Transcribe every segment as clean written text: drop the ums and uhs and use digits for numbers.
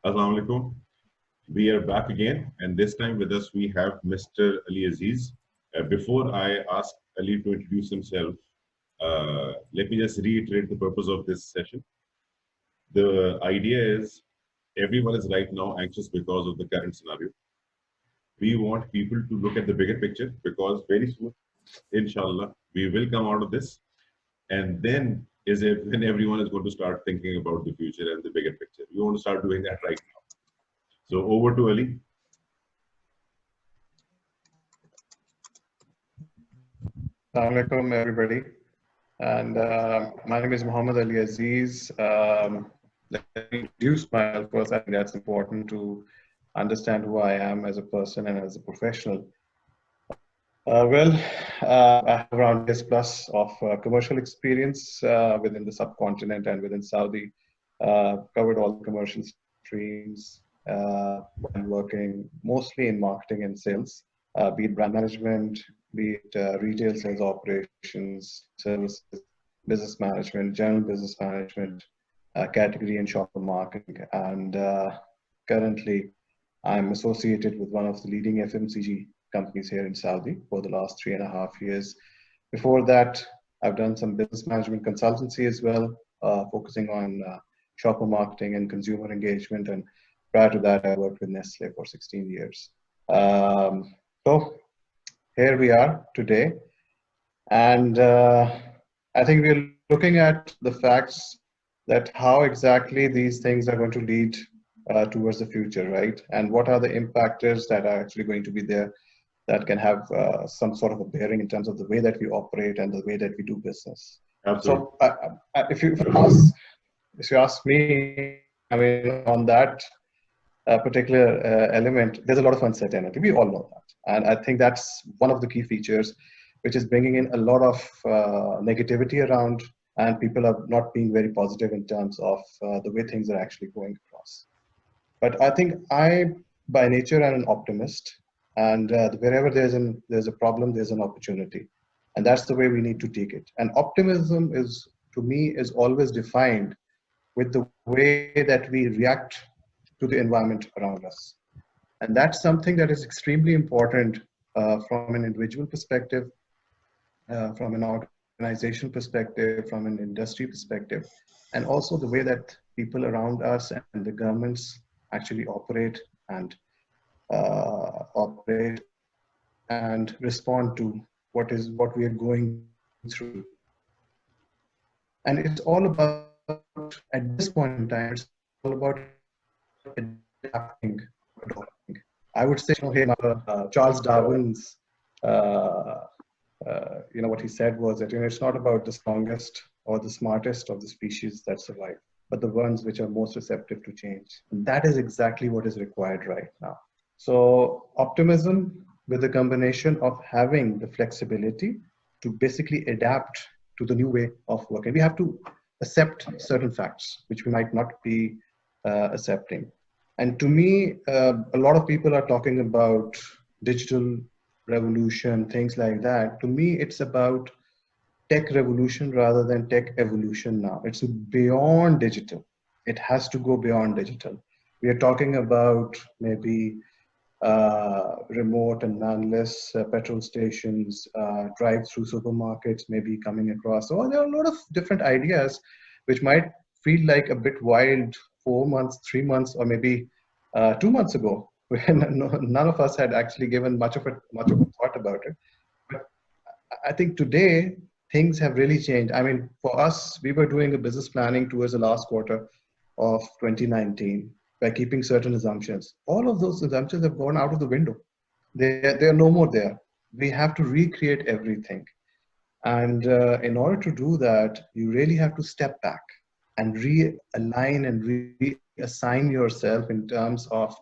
Assalamu alaikum. We are back again, and this time with us we have Mr. Ali Aziz. Before I ask Ali to introduce himself, let me just reiterate the purpose of this session. The idea is everyone is right now anxious because of the current scenario. We want people to look at the bigger picture because very soon, inshallah, we will come out of this. And then is it when everyone is going to start thinking about the future and the bigger picture. We want to start doing that right now. So over to Ali. Assalamu alaikum, everybody. And my name is Muhammad Ali Aziz. Let me introduce myself first. I think that's important to understand who I am as a person and as a professional. I have around years plus of commercial experience within the subcontinent and within Saudi. Covered all the commercial streams and working mostly in marketing and sales, be it brand management, be it retail sales operations, services, business management, general business management, category and shopper marketing. And currently, I'm associated with one of the leading FMCG companies here in Saudi for the last 3.5 years. Before that, I've done some business management consultancy as well, focusing on shopper marketing and consumer engagement. And prior to that, I worked with Nestle for 16 years. So here we are today. And I think we're looking at the facts that how exactly these things are going to lead towards the future, right? And what are the impactors that are actually going to be there that can have some sort of a bearing in terms of the way that we operate and the way that we do business. Absolutely. So if you ask me, I mean, on that particular element, there's a lot of uncertainty. We all know that. And I think that's one of the key features, which is bringing in a lot of negativity around, and people are not being very positive in terms of the way things are actually going across. But I think I, by nature, am an optimist. And wherever there's a problem, there's an opportunity. And that's the way we need to take it. And optimism is, to me, is always defined with the way that we react to the environment around us. And that's something that is extremely important from an individual perspective, from an organization perspective, from an industry perspective, and also the way that people around us and the governments actually operate and respond to what we are going through. And it's all about, at this point in time, it's all about adapting. I would say, Charles Darwin's, what he said was that, it's not about the strongest or the smartest of the species that survive, but the ones which are most receptive to change. And that is exactly what is required right now. So optimism with a combination of having the flexibility to basically adapt to the new way of working. We have to accept certain facts, which we might not be accepting. And to me, a lot of people are talking about digital revolution, things like that. To me, it's about tech revolution rather than tech evolution now. It's beyond digital. It has to go beyond digital. We are talking about maybe remote and manless petrol stations, drive-through supermarkets maybe coming across. So there are a lot of different ideas which might feel like a bit wild 4 months, 3 months, or maybe 2 months ago, when none of us had actually given much of a thought about it. But I think today things have really changed. I mean, for us, we were doing a business planning towards the last quarter of 2019 by keeping certain assumptions. All of those assumptions have gone out of the window. They're no more there. We have to recreate everything. And in order to do that, you really have to step back and realign and reassign yourself in terms of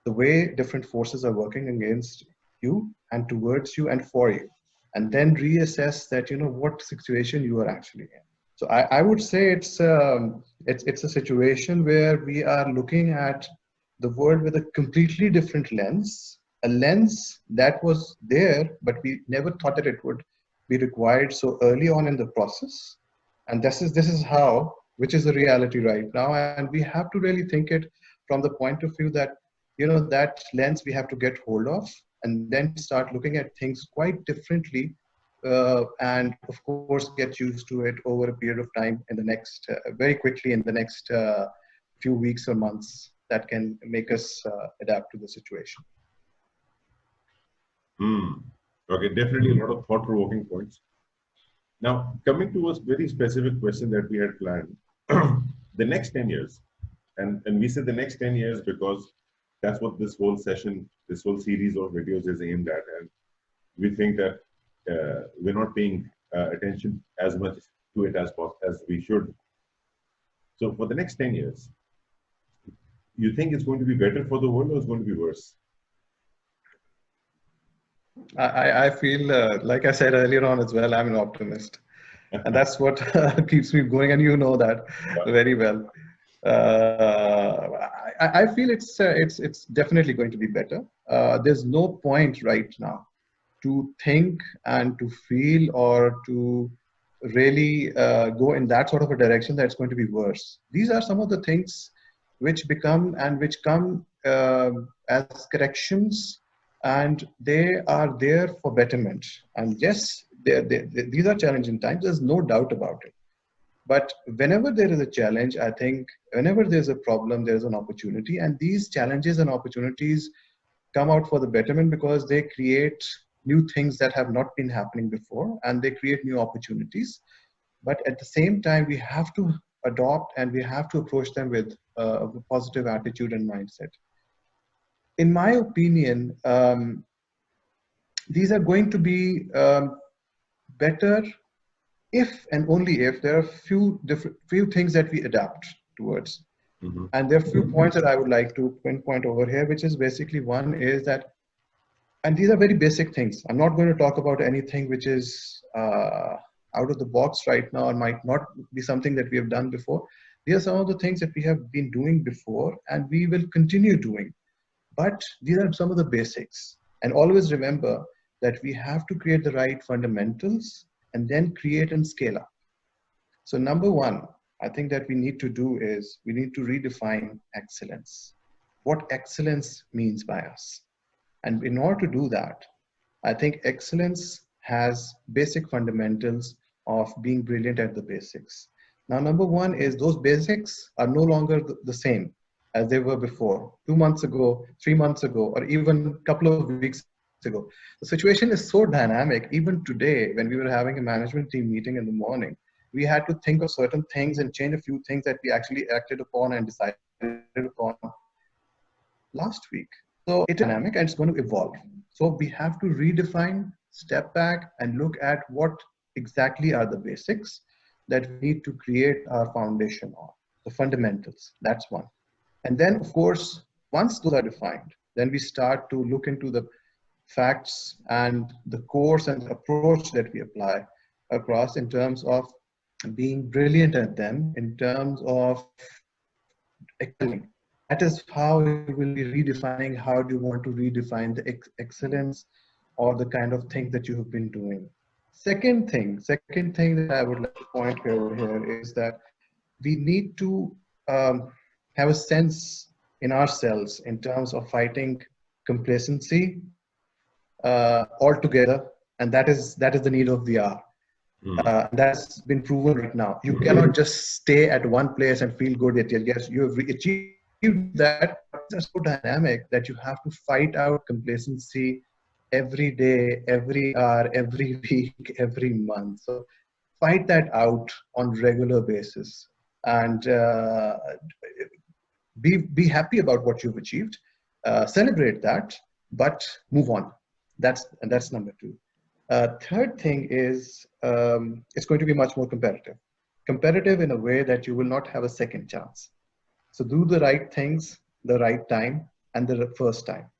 the way different forces are working against you and towards you and for you. And then reassess that, what situation you are actually in. So I would say it's a situation where we are looking at the world with a completely different lens, a lens that was there, but we never thought that it would be required so early on in the process. And this is how, which is the reality right now. And we have to really think it from the point of view that, that lens we have to get hold of and then start looking at things quite differently, and of course get used to it over a period of time in the next, very quickly in the next few weeks or months, that can make us adapt to the situation. Okay, definitely a lot of thought-provoking points. Now, coming to a very specific question that we had planned, the next 10 years, and we said the next 10 years because that's what this whole session, this whole series of videos is aimed at. And we think that we're not paying attention as much to it as we should. So for the next 10 years, you think it's going to be better for the world or it's going to be worse? I feel, like I said earlier on as well, I'm an optimist. And that's what keeps me going, and you know that very well. I feel it's definitely going to be better. There's no point right now to think and to feel or to really go in that sort of a direction that's going to be worse. These are some of the things which become and which come as corrections, and they are there for betterment. And yes, these are challenging times, there's no doubt about it. But whenever there is a challenge, I think whenever there's a problem, there's an opportunity. And these challenges and opportunities come out for the betterment because they create new things that have not been happening before, and they create new opportunities. But at the same time, we have to adopt and we have to approach them with a positive attitude and mindset. In my opinion, these are going to be better if and only if there are few things that we adapt towards. And there are a few points that I would like to pinpoint over here, which is basically, one is that, and these are very basic things. I'm not going to talk about anything which is out of the box right now, or might not be something that we have done before. These are some of the things that we have been doing before and we will continue doing. But these are some of the basics. And always remember that we have to create the right fundamentals and then create and scale up. So number one, I think that we need to do is we need to redefine excellence. What excellence means by us. And in order to do that, I think excellence has basic fundamentals of being brilliant at the basics. Now, number one is those basics are no longer the same as they were before, 2 months ago, 3 months ago, or even a couple of weeks ago. The situation is so dynamic. Even today, when we were having a management team meeting in the morning, we had to think of certain things and change a few things that we actually acted upon and decided upon last week. So it's dynamic and it's going to evolve. So we have to redefine, step back, and look at what exactly are the basics that we need to create our foundation on, the fundamentals. That's one. And then, of course, once those are defined, then we start to look into the facts and the course and the approach that we apply across in terms of being brilliant at them, in terms of excelling. That is how we will be redefining how do you want to redefine the excellence or the kind of thing that you have been doing. Second thing that I would like to point over here is that we need to have a sense in ourselves in terms of fighting complacency altogether, and that is the need of the hour. That's been proven right now. You cannot just stay at one place and feel good that yes, you have achieved that. It's so dynamic that you have to fight out complacency every day, every hour, every week, every month. So fight that out on regular basis and be happy about what you've achieved. Celebrate that, but move on. That's number two. Third thing is it's going to be much more competitive. Competitive in a way that you will not have a second chance. So do the right things, the right time, and the first time.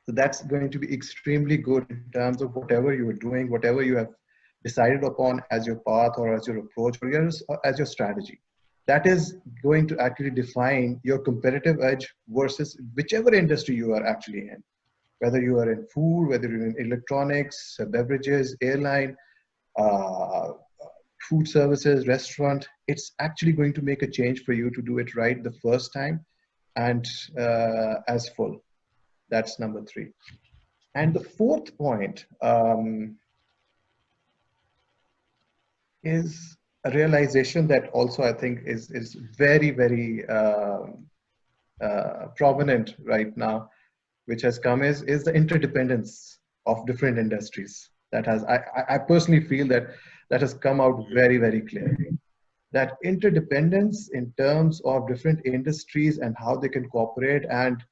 So that's going to be extremely good in terms of whatever you are doing, whatever you have decided upon as your path or as your approach or as your strategy. That is going to actually define your competitive edge versus whichever industry you are actually in. Whether you are in food, whether you're in electronics, beverages, airline, food services, restaurant, it's actually going to make a change for you to do it right the first time. and as full. That's number 3. And the fourth point is a realization that also I think is very, very prominent right now, which has come is the interdependence of different industries. That has, I personally feel that that has come out very, very clearly. That interdependence in terms of different industries and how they can cooperate, and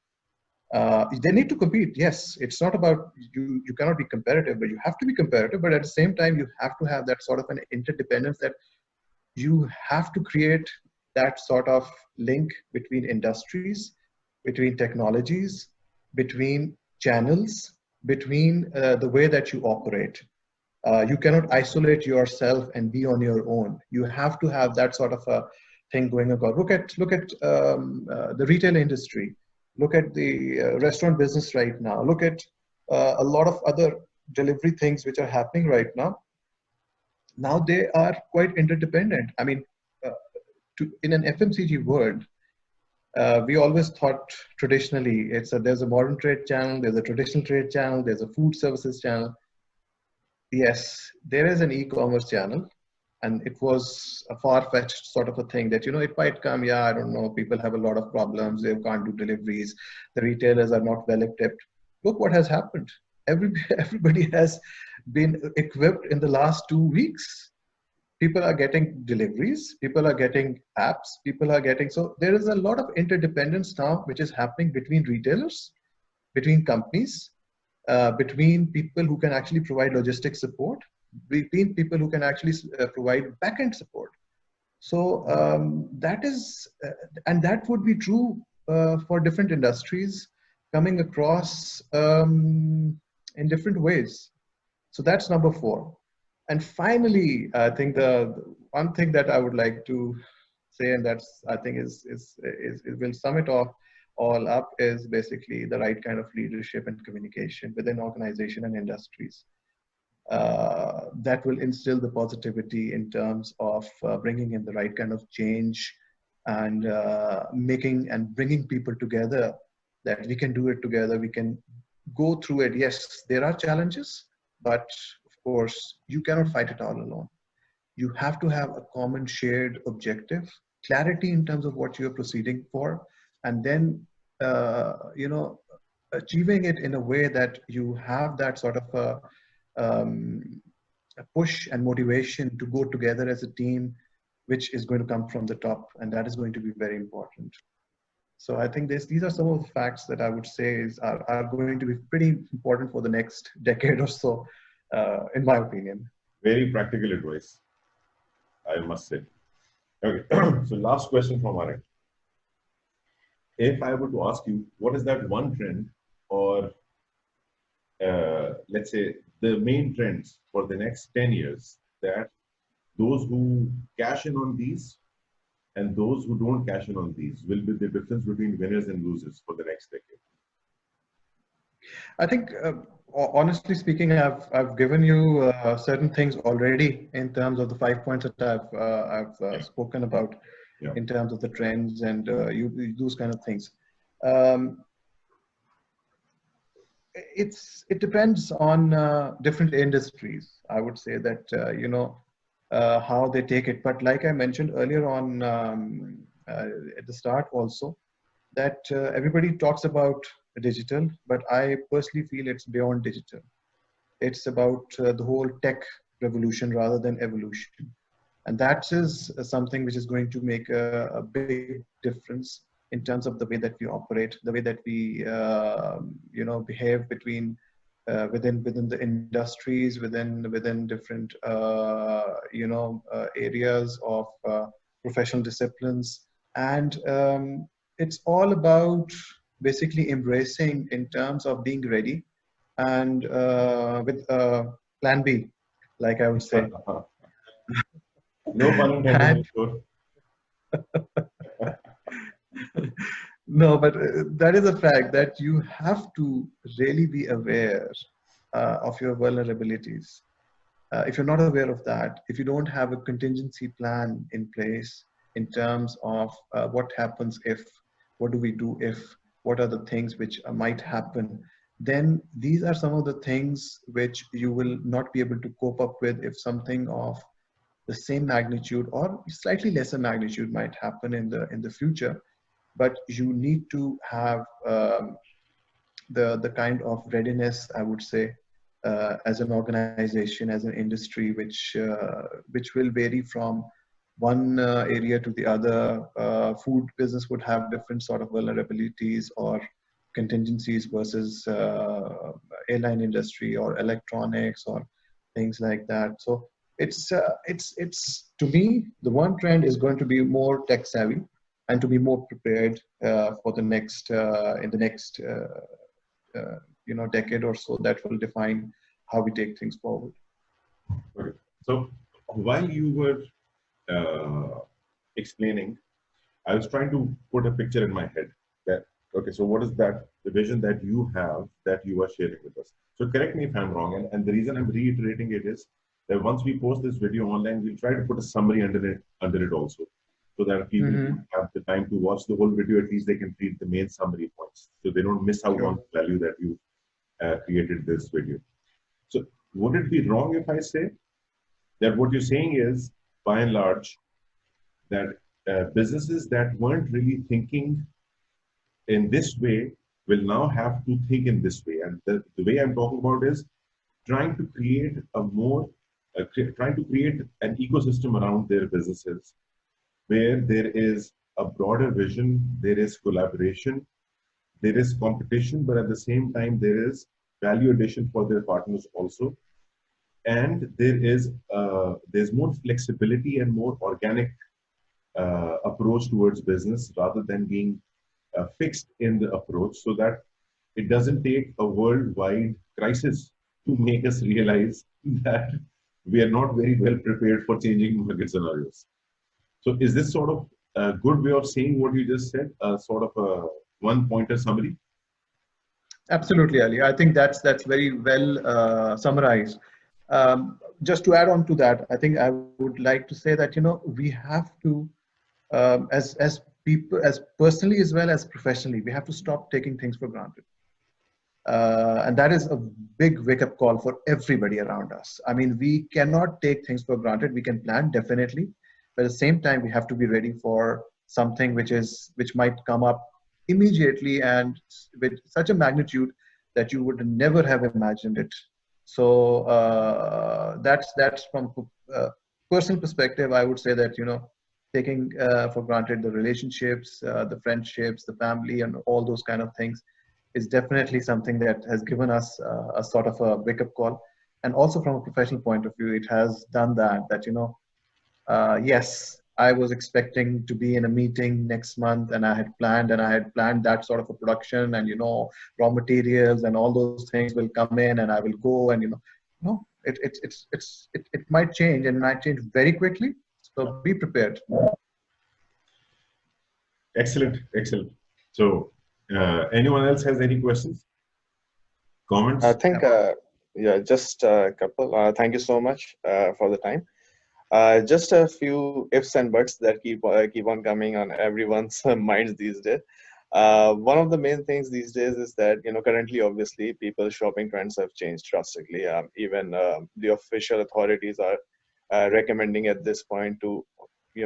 they need to compete. Yes, it's not about you cannot be competitive, but you have to be competitive. But at the same time, you have to have that sort of an interdependence, that you have to create that sort of link between industries, between technologies, between channels, between the way that you operate. You cannot isolate yourself and be on your own. You have to have that sort of a thing going on. Look at the retail industry. Look at the restaurant business right now. Look at a lot of other delivery things which are happening right now. Now they are quite interdependent. I mean, uh, in an FMCG world, we always thought traditionally there's a modern trade channel, there's a traditional trade channel, there's a food services channel. Yes, there is an e-commerce channel, and it was a far-fetched sort of a thing that, it might come, yeah, I don't know, people have a lot of problems, they can't do deliveries, the retailers are not well equipped. Look what has happened. Everybody has been equipped in the last 2 weeks. People are getting deliveries, people are getting apps, people are getting, so there is a lot of interdependence now, which is happening between retailers, between companies, between people who can actually provide logistic support, between people who can actually provide backend support. So that is, and that would be true for different industries coming across in different ways. So that's number 4. And finally, I think the one thing that I would like to say, and that's I think is it will sum it all up, is basically the right kind of leadership and communication within organization and industries that will instill the positivity in terms of bringing in the right kind of change and making and bringing people together, that we can do it together, we can go through it. Yes, there are challenges, but of course, you cannot fight it all alone. You have to have a common shared objective, clarity in terms of what you're proceeding for, and then, achieving it in a way that you have that sort of a push and motivation to go together as a team, which is going to come from the top, and that is going to be very important. So I think these are some of the facts that I would say are going to be pretty important for the next decade or so, in my opinion. Very practical advice, I must say. Okay, so last question from our end. If I were to ask you, what is that one trend, or let's say the main trends for the next 10 years, that those who cash in on these and those who don't cash in on these will be the difference between winners and losers for the next decade? I think, honestly speaking, I've given you certain things already in terms of the 5 points that I've spoken about, in terms of the trends and those kind of things. It depends on different industries. I would say that how they take it. But like I mentioned earlier on at the start also, that everybody talks about digital, but I personally feel it's beyond digital. It's about the whole tech revolution rather than evolution. And that is something which is going to make a big difference in terms of the way that we operate, the way that we behave between within the industries, within different areas of professional disciplines. And it's all about basically embracing in terms of being ready and with plan B, like I would say. No pun intended. No, but that is a fact, that you have to really be aware of your vulnerabilities. If you're not aware of that, if you don't have a contingency plan in place in terms of what happens if, what do we do if, what are the things which might happen, then these are some of the things which you will not be able to cope up with if something of the same magnitude or slightly lesser magnitude might happen in the future. But you need to have the kind of readiness, I would say, as an organization, as an industry, which will vary from one area to the other. Food business would have different sort of vulnerabilities or contingencies versus airline industry or electronics or things like that. So it's to me, the one trend is going to be more tech savvy and to be more prepared for the next in the next decade or so, that will define how we take things forward. Okay. So while you were explaining, I was trying to put a picture in my head that, okay, so what is that, the vision that you have that you are sharing with us? So correct me if I'm wrong. And the reason I'm reiterating it is that once we post this video online, we'll try to put a summary under it also. So that people Mm-hmm. have the time to watch the whole video, at least they can read the main summary points. So they don't miss out on Sure. the value that you created this video. So would it be wrong if I say that what you're saying is, by and large, that businesses that weren't really thinking in this way will now have to think in this way? And the way I'm talking about is trying to create trying to create an ecosystem around their businesses where there is a broader vision, there is collaboration, there is competition, but at the same time, there is value addition for their partners also. And there's more flexibility and more organic approach towards business rather than being fixed in the approach, so that it doesn't take a worldwide crisis to make us realize that we are not very well prepared for changing market scenarios. So is this sort of a good way of saying what you just said, sort of a one-pointer summary? Absolutely, Ali. I think that's very well summarized. Just to add on to that, I think I would like to say that we have to, as people, as personally as well as professionally, we have to stop taking things for granted. And that is a big wake-up call for everybody around us. I mean, we cannot take things for granted. We can plan, definitely, but at the same time, we have to be ready for something which might come up immediately and with such a magnitude that you would never have imagined it. So that's from personal perspective. I would say that taking for granted the relationships, the friendships, the family, and all those kind of things is definitely something that has given us a sort of a wake-up call. And also from a professional point of view, it has done that yes, I was expecting to be in a meeting next month, and I had planned that sort of a production, and raw materials and all those things will come in, and I will go, and no, it might change, and might change very quickly. So be prepared. Excellent, excellent. So anyone else has any questions, comments? I think, yeah, just a couple. Thank you so much for the time. Just a few ifs and buts that keep on coming on everyone's minds these days. One of the main things these days is that currently, obviously, people's shopping trends have changed drastically. Even the official authorities are recommending at this point to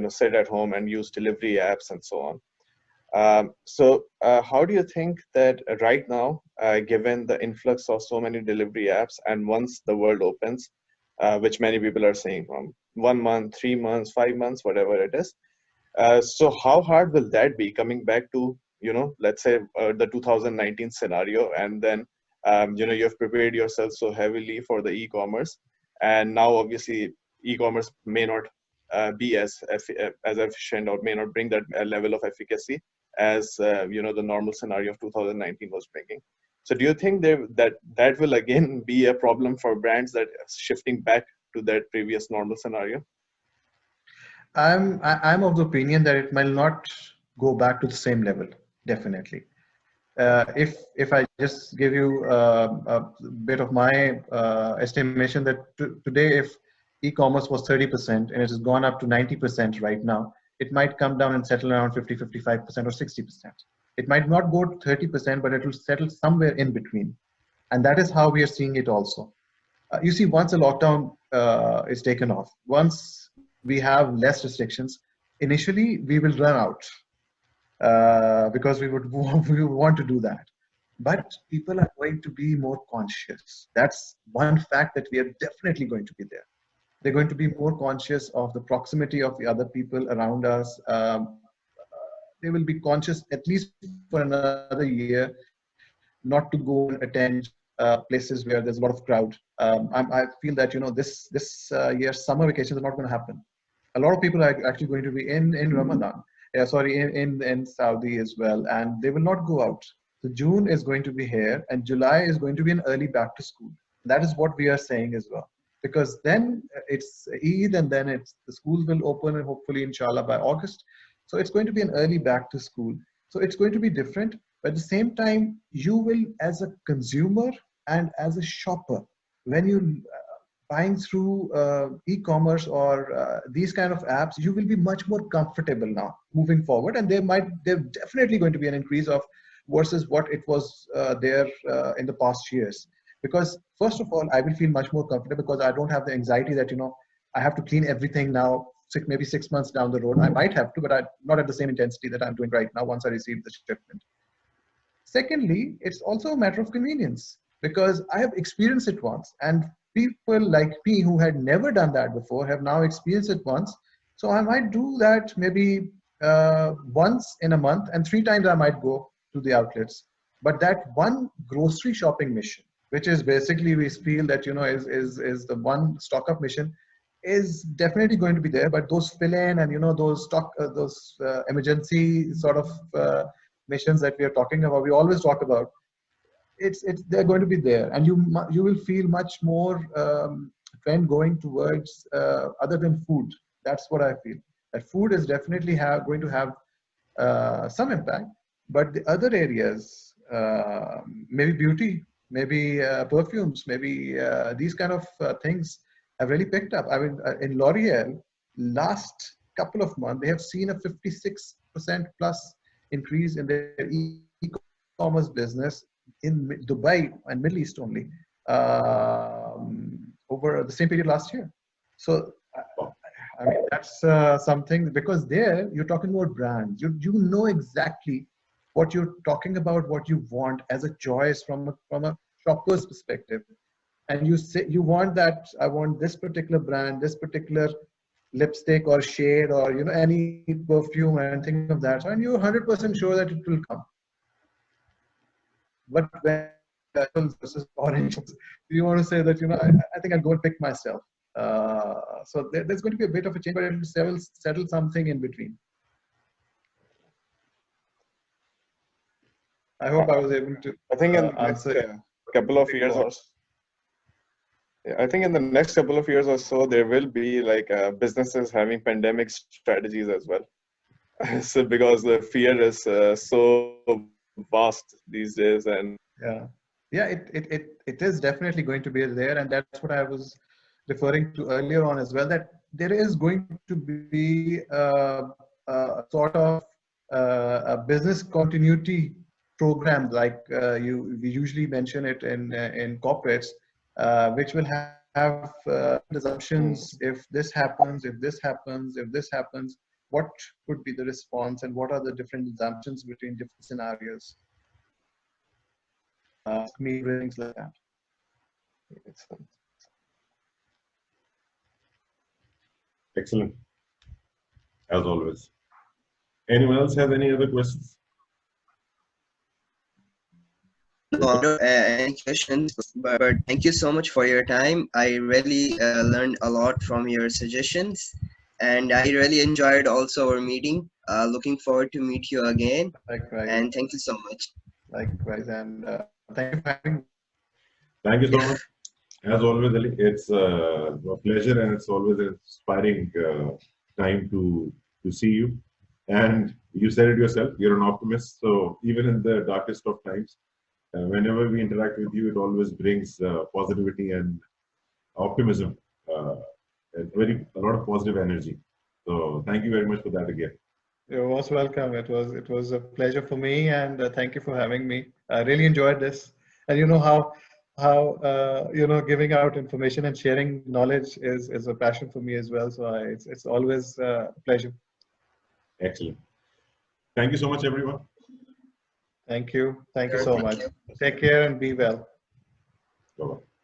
sit at home and use delivery apps and so on. So how do you think that right now, given the influx of so many delivery apps, and once the world opens, which many people are saying from 1 month, 3 months, 5 months, whatever it is. So how hard will that be coming back to, let's say the 2019 scenario, and then, you've prepared yourself so heavily for the e-commerce, and now obviously e-commerce may not be as efficient, or may not bring that level of efficacy as, the normal scenario of 2019 was bringing. So do you think that will again be a problem for brands that are shifting back to that previous normal scenario? I'm of the opinion that it might not go back to the same level. Definitely. If I just give you a bit of my estimation, that today, if e-commerce was 30% and it has gone up to 90% right now, it might come down and settle around 50, 55% or 60%. It might not go to 30%, but it will settle somewhere in between. And that is how we are seeing it also. You see, once a lockdown is taken off, once we have less restrictions, initially we will run out because we would we would want to do that. But people are going to be more conscious. That's one fact that we are definitely going to be there. They're going to be more conscious of the proximity of the other people around us. They will be conscious at least for another year, not to go and attend places where there's a lot of crowd. I feel that this year's summer vacations are not going to happen. A lot of people are actually going to be in Ramadan, sorry, in Saudi as well, and they will not go out. So June is going to be here, and July is going to be an early back to school. That is what we are saying as well, because then it's Eid, and then the schools will open, and hopefully, inshallah, by August. So it's going to be an early back to school. So it's going to be different, but at the same time, you will, as a consumer and as a shopper, when you buying through e-commerce or these kind of apps, you will be much more comfortable now moving forward, and there's definitely going to be an increase of versus what it was there in the past years. Because first of all, I will feel much more comfortable because I don't have the anxiety that I have to clean everything now. Maybe 6 months down the road, I might have to, but not at the same intensity that I'm doing right now once I receive the shipment. Secondly, it's also a matter of convenience, because I have experienced it once, and people like me who had never done that before have now experienced it once. So I might do that maybe once in a month, and 3 times I might go to the outlets. But that one grocery shopping mission, which is basically we feel that is the one stock up mission, is definitely going to be there. But those fill in and those emergency sort of missions that we are talking about, we always talk about, they're going to be there, and you will feel much more trend going towards other than food. That's what I feel. That food is definitely going to have some impact, but the other areas, maybe beauty, maybe perfumes, maybe these kind of things have really picked up. I mean, in L'Oreal, last couple of months, they have seen a 56% plus increase in their e-commerce business in Dubai and Middle East only over the same period last year. So, I mean, that's something, because there you're talking about brands. You know exactly what you're talking about, what you want as a choice from a shopper's perspective. And you say you want that, I want this particular brand, this particular lipstick or shade, or any perfume or anything of that. And you're 100% sure that it will come. But when apples versus oranges, you want to say that I think I'll go and pick myself. So there's going to be a bit of a change, but it will settle something in between. I hope I was able to I think in the answer. next couple of years or so, I think in the next couple of years or so, there will be like businesses having pandemic strategies as well. So because the fear is so vast these days, and it is definitely going to be there, and that's what I was referring to earlier on as well, that there is going to be a sort of a business continuity program, like we usually mention it in corporates, which will have assumptions. If this happens, if this happens, if this happens, what could be the response, and what are the different assumptions between different scenarios? Things like that. Excellent, as always. Anyone else have any other questions? No, any questions, but thank you so much for your time. I really learned a lot from your suggestions, and I really enjoyed also our meeting. Looking forward to meet you again. Likewise. And thank you so much. Likewise, and thank you for having me. Thank you so much. As always, Ali, it's a pleasure, and it's always an inspiring time to see you. And you said it yourself, you're an optimist. So even in the darkest of times, whenever we interact with you, it always brings positivity and optimism, and a lot of positive energy. So thank you very much for that again. You're most welcome. It was a pleasure for me, and thank you for having me. I really enjoyed this, and you know how giving out information and sharing knowledge is a passion for me as well. So it's always a pleasure. Excellent. Thank you so much, everyone. Thank you. Thank you Sure, so thank much. you. Take care and be well. Bye-bye.